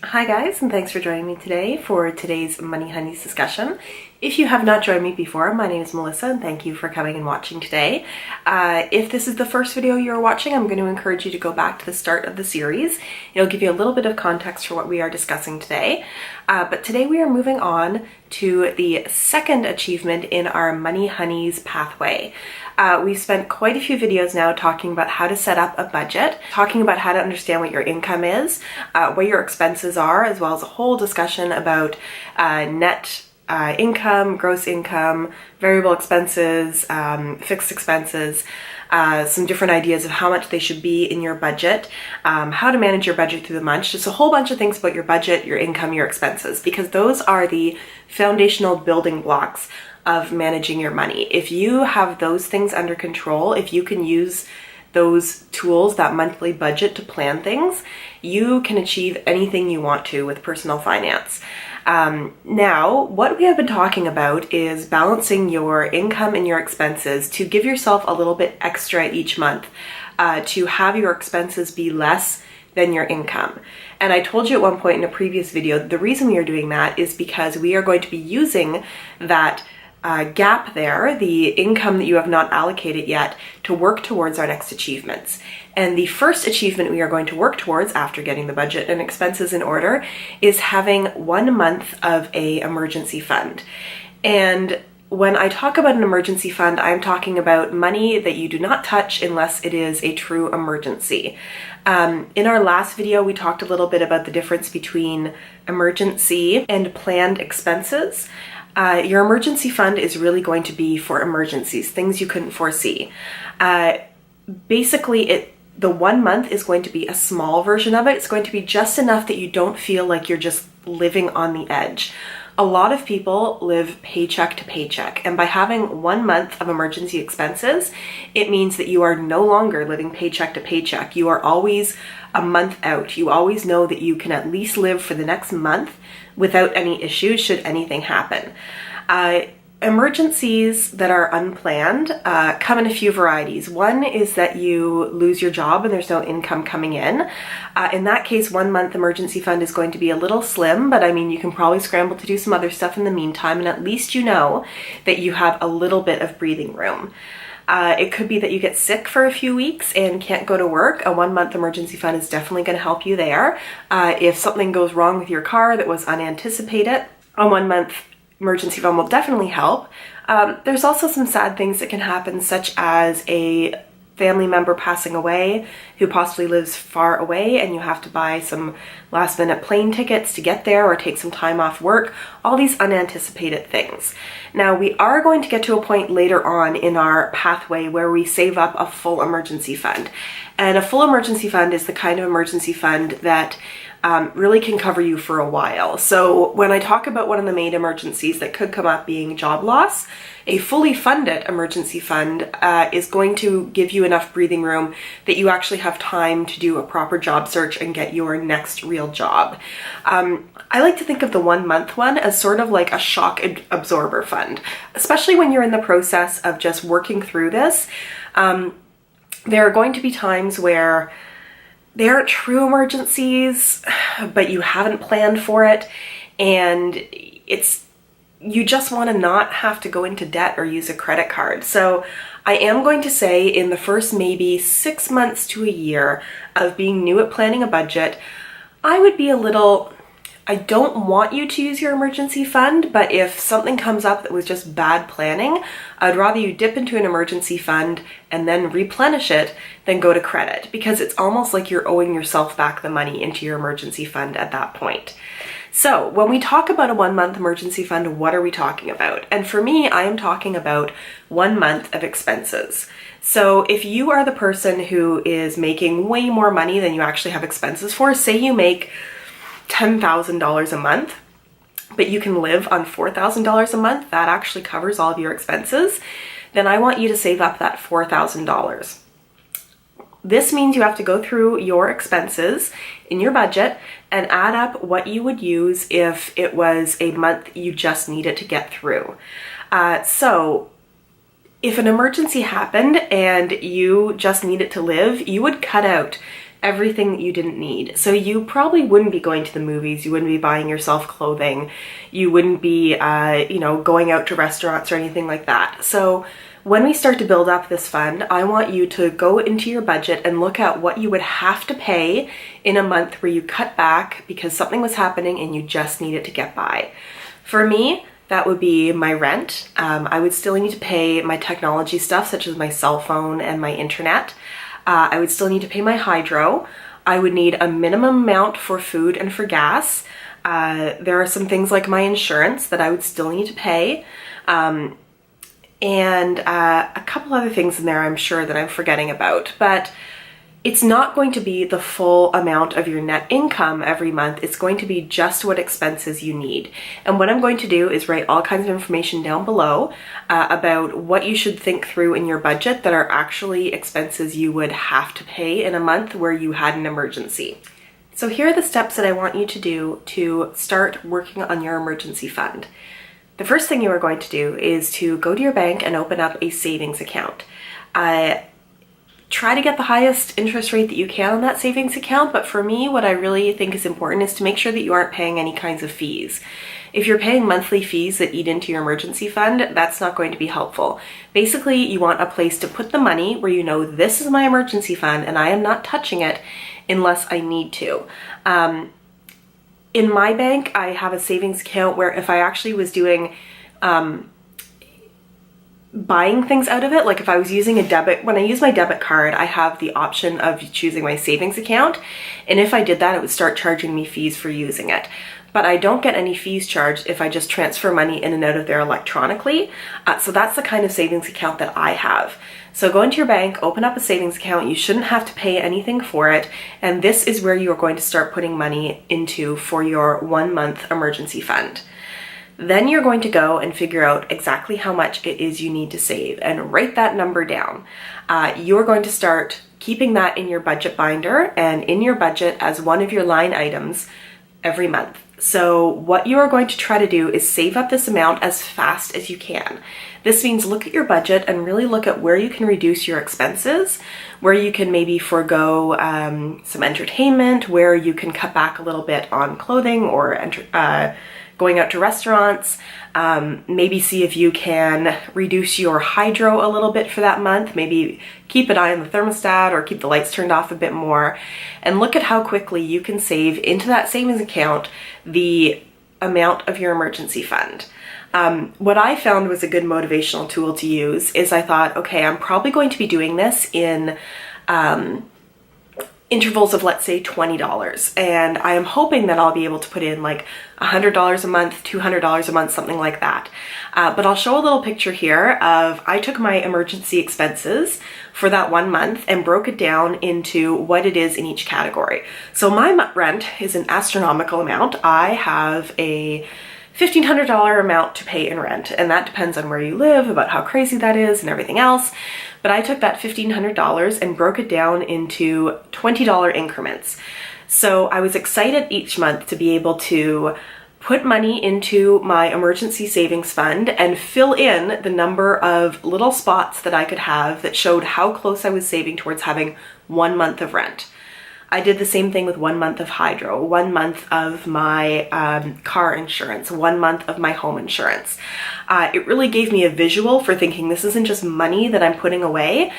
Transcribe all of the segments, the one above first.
Hi guys, and thanks for joining me today for today's Money Honey's discussion. If you have not joined me before, my name is Melissa and thank you for coming and watching today. If this is the first video you're watching, I'm going to encourage you to go back to the start of the series. It'll give you a little bit of context for what we are discussing today. But today we are moving on to the second achievement in our Money Honey's pathway. We've spent quite a few videos now talking about how to set up a budget, talking about how to understand what your income is, what your expenses are, as well as a whole discussion about net income, gross income, variable expenses, fixed expenses, some different ideas of how much they should be in your budget, how to manage your budget through the month, just a whole bunch of things about your budget, your income, your expenses, because those are the foundational building blocks of managing your money. If you have those things under control, if you can use those tools, that monthly budget to plan things, you can achieve anything you want to with personal finance. Now, what we have been talking about is balancing your income and your expenses to give yourself a little bit extra each month, to have your expenses be less than your income. And I told you at one point in a previous video, the reason we are doing that is because we are going to be using that gap there, the income that you have not allocated yet, to work towards our next achievements. And the first achievement we are going to work towards after getting the budget and expenses in order is having 1 month of an emergency fund. And when I talk about an emergency fund, I'm talking about money that you do not touch unless it is a true emergency. In our last video, we talked a little bit about the difference between emergency and planned expenses. Your emergency fund is really going to be for emergencies, things you couldn't foresee. Basically, the 1 month is going to be a small version of it. It's going to be just enough that you don't feel like you're just living on the edge. A lot of people live paycheck to paycheck, and by having 1 month of emergency expenses, it means that you are no longer living paycheck to paycheck. You are always a month out. You always know that you can at least live for the next month without any issues should anything happen. Emergencies that are unplanned come in a few varieties. One is that you lose your job and there's no income coming in. In that case, 1 month emergency fund is going to be a little slim, but I mean, you can probably scramble to do some other stuff in the meantime, and at least you know that you have a little bit of breathing room. It could be that you get sick for a few weeks and can't go to work. A 1 month emergency fund is definitely going to help you there. If something goes wrong with your car that was unanticipated, a 1 month emergency fund will definitely help. There's also some sad things that can happen, such as a family member passing away who possibly lives far away and you have to buy some last minute plane tickets to get there or take some time off work, all these unanticipated things. Now, we are going to get to a point later on in our pathway where we save up a full emergency fund. And a full emergency fund is the kind of emergency fund that really can cover you for a while. So when I talk about one of the main emergencies that could come up being job loss, a fully funded emergency fund is going to give you enough breathing room that you actually have time to do a proper job search and get your next real job. I like to think of the 1 month one as sort of like a shock absorber fund, especially when you're in the process of just working through this. There are going to be times where they aren't true emergencies, but you haven't planned for it, and you just want to not have to go into debt or use a credit card. So I am going to say in the first maybe 6 months to a year of being new at planning a budget, I don't want you to use your emergency fund, but if something comes up that was just bad planning, I'd rather you dip into an emergency fund and then replenish it than go to credit, because it's almost like you're owing yourself back the money into your emergency fund at that point. So when we talk about a 1 month emergency fund, what are we talking about? And for me, I am talking about 1 month of expenses. So if you are the person who is making way more money than you actually have expenses for, say you make $10,000 a month, but you can live on $4,000 a month, that actually covers all of your expenses, then I want you to save up that $4,000. This means you have to go through your expenses in your budget and add up what you would use if it was a month you just needed to get through. So if an emergency happened and you just needed to live, you would cut out everything that you didn't need. So you probably wouldn't be going to the movies, you wouldn't be buying yourself clothing, you wouldn't be, going out to restaurants or anything like that. So when we start to build up this fund, I want you to go into your budget and look at what you would have to pay in a month where you cut back because something was happening and you just needed to get by. For me, that would be my rent. I would still need to pay my technology stuff, such as my cell phone and my internet. I would still need to pay my hydro. I would need a minimum amount for food and for gas. There are some things like my insurance that I would still need to pay. And a couple other things in there I'm sure that I'm forgetting about. But it's not going to be the full amount of your net income every month. It's going to be just what expenses you need. And what I'm going to do is write all kinds of information down below about what you should think through in your budget that are actually expenses you would have to pay in a month where you had an emergency. So here are the steps that I want you to do to start working on your emergency fund. The first thing you are going to do is to go to your bank and open up a savings account. Try to get the highest interest rate that you can on that savings account, but for me, what I really think is important is to make sure that you aren't paying any kinds of fees. If you're paying monthly fees that eat into your emergency fund, that's not going to be helpful. Basically, you want a place to put the money where you know this is my emergency fund and I am not touching it unless I need to. In my bank, I have a savings account where if I actually was doing buying things out of it, like if I was using when I use my debit card, I have the option of choosing my savings account. And if I did that, it would start charging me fees for using it. But I don't get any fees charged if I just transfer money in and out of there electronically. So that's the kind of savings account that I have. So go into your bank, open up a savings account. You shouldn't have to pay anything for it. And this is where you are going to start putting money into for your 1 month emergency fund. Then you're going to go and figure out exactly how much it is you need to save and write that number down. You're going to start keeping that in your budget binder and in your budget as one of your line items every month. So what you are going to try to do is save up this amount as fast as you can. This means look at your budget and really look at where you can reduce your expenses, where you can maybe forego some entertainment, where you can cut back a little bit on clothing or going out to restaurants. Maybe see if you can reduce your hydro a little bit for that month. Maybe keep an eye on the thermostat or keep the lights turned off a bit more. And look at how quickly you can save into that savings account the amount of your emergency fund. What I found was a good motivational tool to use is I thought, okay, I'm probably going to be doing this in intervals of, let's say, $20. And I am hoping that I'll be able to put in like $100 a month, $200 a month, something like that. But I'll show a little picture here of, I took my emergency expenses for that 1 month and broke it down into what it is in each category. So my rent is an astronomical amount. I have a $1,500 amount to pay in rent, and that depends on where you live, about how crazy that is and everything else. But I took that $1,500 and broke it down into $20 increments. So I was excited each month to be able to put money into my emergency savings fund and fill in the number of little spots that I could have that showed how close I was saving towards having 1 month of rent. I did the same thing with 1 month of hydro, 1 month of my car insurance, 1 month of my home insurance. It really gave me a visual for thinking this isn't just money that I'm putting away.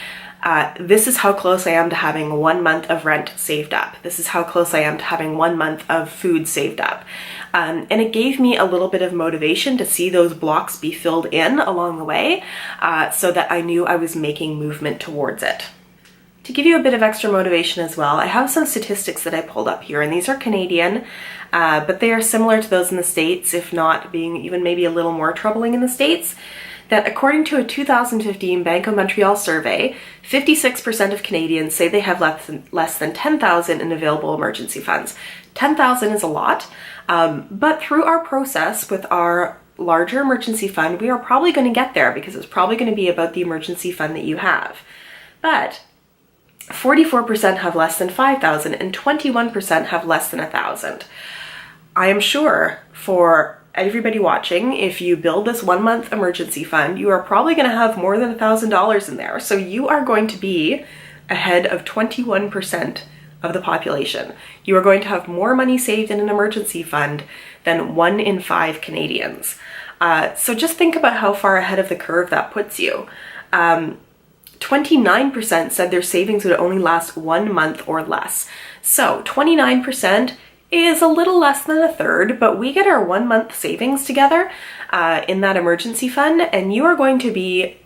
This is how close I am to having 1 month of rent saved up. This is how close I am to having 1 month of food saved up. And it gave me a little bit of motivation to see those blocks be filled in along the way so that I knew I was making movement towards it. To give you a bit of extra motivation as well, I have some statistics that I pulled up here, and these are Canadian, but they are similar to those in the States, if not being even maybe a little more troubling in the States, that according to a 2015 Bank of Montreal survey, 56% of Canadians say they have less than $10,000 in available emergency funds. $10,000 is a lot, but through our process with our larger emergency fund, we are probably going to get there because it's probably going to be about the emergency fund that you have. But 44% have less than 5,000 and 21% have less than 1,000. I am sure for everybody watching, if you build this 1 month emergency fund, you are probably going to have more than $1,000 in there. So you are going to be ahead of 21% of the population. You are going to have more money saved in an emergency fund than 1 in 5 Canadians. So just think about how far ahead of the curve that puts you. 29% said their savings would only last 1 month or less. So 29% is a little less than a third, but we get our 1 month savings together in that emergency fund, and you are going to be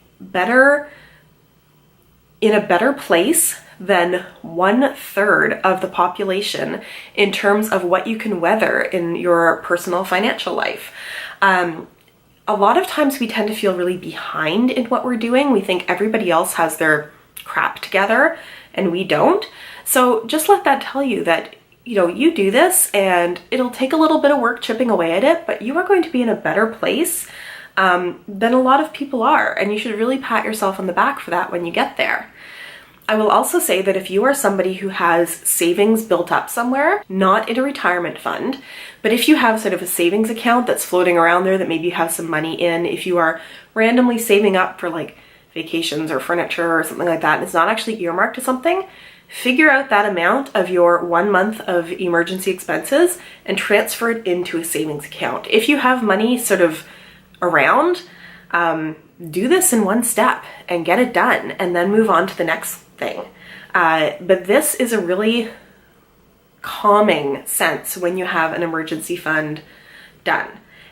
in a better place than 1/3 of the population in terms of what you can weather in your personal financial life. A lot of times we tend to feel really behind in what we're doing. We think everybody else has their crap together and we don't. So just let that tell you that, you know, you do this and it'll take a little bit of work chipping away at it, but you are going to be in a better place than a lot of people are. And you should really pat yourself on the back for that when you get there. I will also say that if you are somebody who has savings built up somewhere, not in a retirement fund, but if you have sort of a savings account that's floating around there that maybe you have some money in, if you are randomly saving up for like vacations or furniture or something like that, and it's not actually earmarked to something, figure out that amount of your 1 month of emergency expenses and transfer it into a savings account. If you have money sort of around, do this in one step and get it done and then move on to the next thing. But this is a really calming sense when you have an emergency fund done.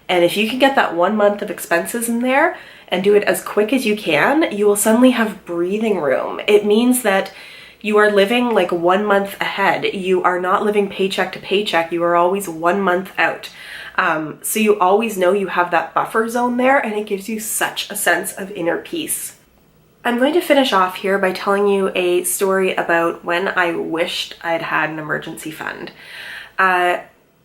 And if you can get that 1 month of expenses in there and do it as quick as you can, you will suddenly have breathing room. It means that you are living like 1 month ahead. You are not living paycheck to paycheck. You are always 1 month out. So you always know you have that buffer zone there, and it gives you such a sense of inner peace. I'm going to finish off here by telling you a story about when I wished I'd had an emergency fund.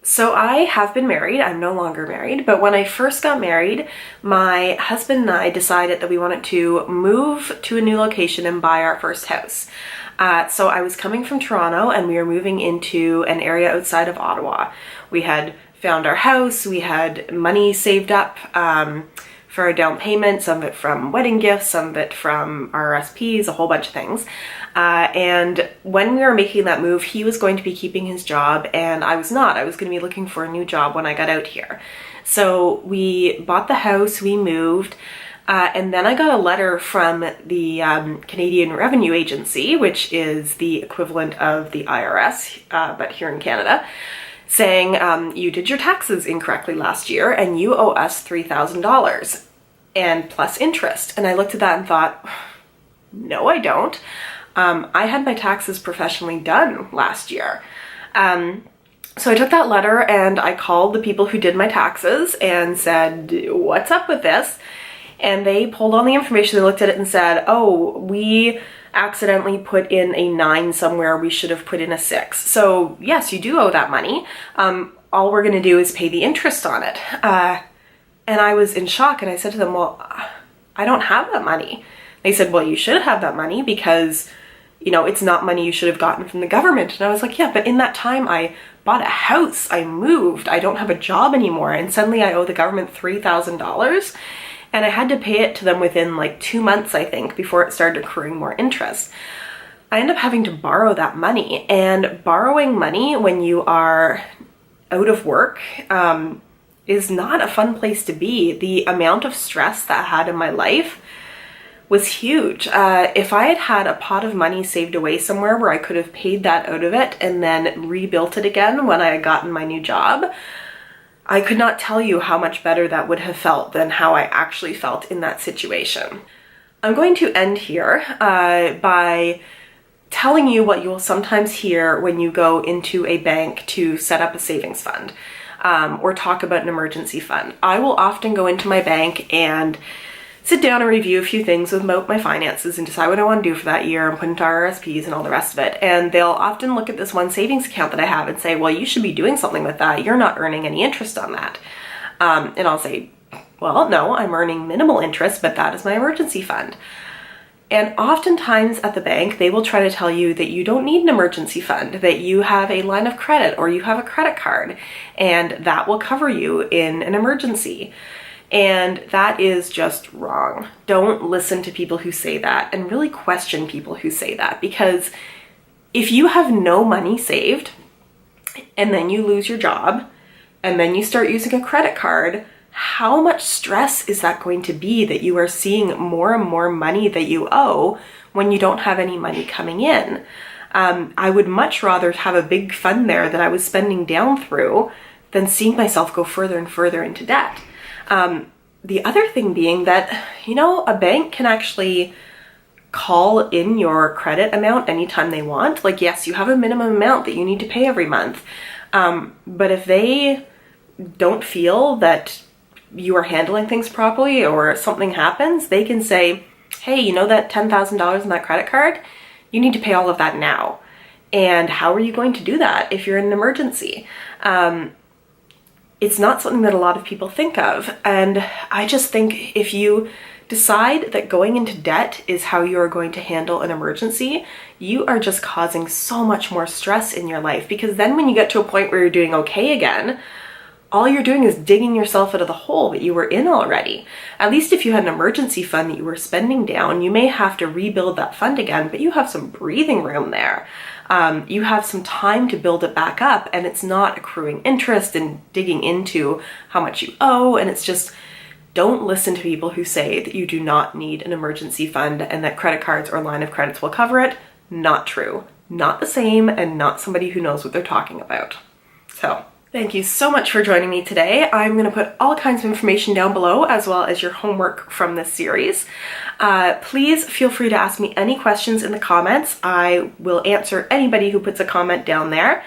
So I have been married. I'm no longer married, but when I first got married, my husband and I decided that we wanted to move to a new location and buy our first house. So I was coming from Toronto and we were moving into an area outside of Ottawa. We had found our house, we had money saved up for a down payment, some of it from wedding gifts, some of it from RRSPs, a whole bunch of things. And when we were making that move, he was going to be keeping his job and I was not. I was going to be looking for a new job when I got out here. So we bought the house, we moved, and then I got a letter from the Canadian Revenue Agency, which is the equivalent of the IRS, but here in Canada, saying you did your taxes incorrectly last year and you owe us $3,000 and plus interest. And I looked at that and thought, no, I don't. I had my taxes professionally done last year. So I took that letter and I called the people who did my taxes and said, what's up with this? And they pulled all the information, they looked at it and said, oh, we accidentally put in a 9 somewhere, we should have put in a 6. So yes, you do owe that money. All we're gonna do is pay the interest on it. And I was in shock and I said to them, well, I don't have that money. They said, well, you should have that money because, you know, it's not money you should have gotten from the government. And I was like, yeah, but in that time I bought a house, I moved, I don't have a job anymore. And suddenly I owe the government $3,000. And I had to pay it to them within like 2 months, I think, before it started accruing more interest. I ended up having to borrow that money, and borrowing money when you are out of work is not a fun place to be. The amount of stress that I had in my life was huge. If I had had a pot of money saved away somewhere where I could have paid that out of it and then rebuilt it again when I had gotten my new job, I could not tell you how much better that would have felt than how I actually felt in that situation. I'm going to end here by telling you what you will sometimes hear when you go into a bank to set up a savings fund or talk about an emergency fund. I will often go into my bank and sit down and review a few things about my finances and decide what I want to do for that year and put into RRSPs and all the rest of it. And they'll often look at this one savings account that I have and say, well, you should be doing something with that. You're not earning any interest on that. And I'll say, well, no, I'm earning minimal interest, but that is my emergency fund. And oftentimes at the bank, they will try to tell you that you don't need an emergency fund, that you have a line of credit or you have a credit card, and that will cover you in an emergency. And that is just wrong. Don't listen to people who say that and really question people who say that, because If you have no money saved and then you lose your job and then you start using a credit card, how much stress is that going to be that you are seeing more and more money that you owe when you don't have any money coming in? I would much rather have a big fund there that I was spending down through than seeing myself go further and further into debt. The other thing being that, you know, a bank can actually call in your credit amount anytime they want. Like, yes, you have a minimum amount that you need to pay every month. But if they don't feel that you are handling things properly or something happens, they can say, hey, you know that $10,000 in that credit card? You need to pay all of that now. And how are you going to do that if you're in an emergency? It's not something that a lot of people think of. And I just think if you decide that going into debt is how you're going to handle an emergency, you are just causing so much more stress in your life, because then when you get to a point where you're doing okay again, all you're doing is digging yourself out of the hole that you were in already. At least if you had an emergency fund that you were spending down, you may have to rebuild that fund again, but you have some breathing room there. You have some time to build it back up, and it's not accruing interest and digging into how much you owe. And it's just, don't listen to people who say that you do not need an emergency fund and that credit cards or line of credits will cover it. Not true. Not the same, and not somebody who knows what they're talking about. So, thank you so much for joining me today. I'm going to put all kinds of information down below, as well as your homework from this series. Please feel free to ask me any questions in the comments. I will answer anybody who puts a comment down there.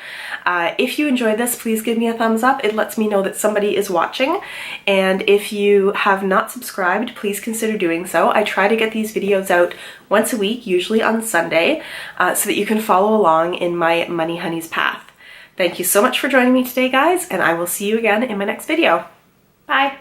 If you enjoyed this, please give me a thumbs up. It lets me know that somebody is watching. And if you have not subscribed, please consider doing so. I try to get these videos out once a week, usually on Sunday, so that you can follow along in my Money Honey's path. Thank you so much for joining me today, guys, and I will see you again in my next video. Bye.